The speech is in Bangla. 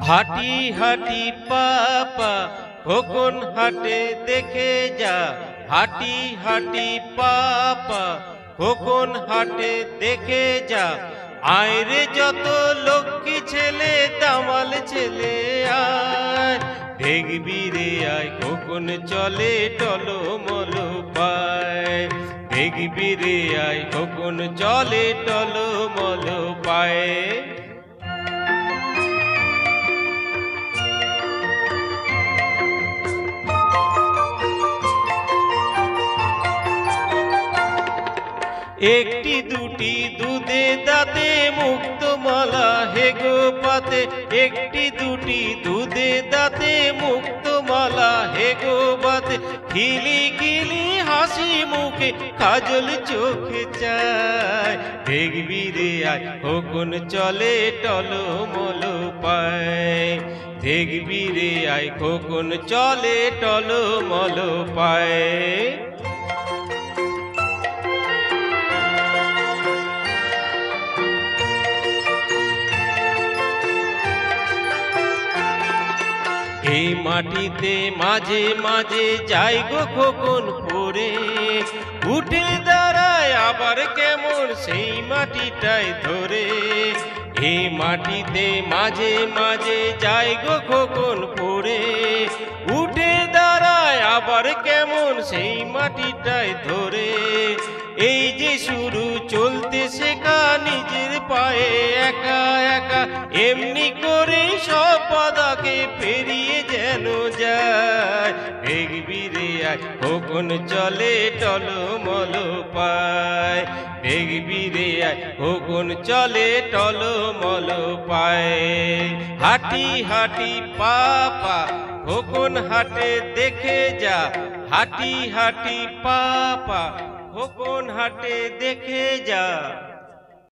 হাঁটি হাঁটি পাপা খোকন হাটে দেখে যা, হাঁটি হাঁটি পাপা খোকন হাটে দেখে যা। আয়রে যত লক্ষ্মী ছেলে দামাল ছেলে আয়, দেখবি রে আয় খোকন চলে টলমল পায়, দেখবি রে আয় খোকন চলে টলমল পায়। একটি দুটি দুধে দাঁতে মুক্তমালা হে গো পাতে, একটি দুটি দুধে দাঁতে মুক্তমালা হে গো বাতে। খিলি খিলি হাসি মুখে কাজল চোখে চায়, দেখবি রে আয় খোকন চলে টলমল পায়, দেখবি রে আয় খোকন চলে টলমল পায়। এই মাটিতে মাঝে মাঝে যাই গো খোকন পড়ে, উঠে দাঁড়ায় আবার কেমন সেই মাটিটাই ধরে। এই মাটিতে মাঝে মাঝে যাই গো খোকন পড়ে, উঠে দাঁড়ায় আবার কেমন সেই মাটিটাই ধরে। এই যে শুরু চলতে শেখা নিজের পায়ে একা একা, এমনি করে সব বাধাকে পেরিয়ে যেন যায়, দেখবি রে আয় খোকন চলে টলমল পায়, দেখবি রে আয় খোকন চলে টলমল পায়। হাঁটি হাঁটি পাপা খোকন হাটে দেখে যা, হাঁটি হাঁটি পাপা খোকন হাটে দেখে যা।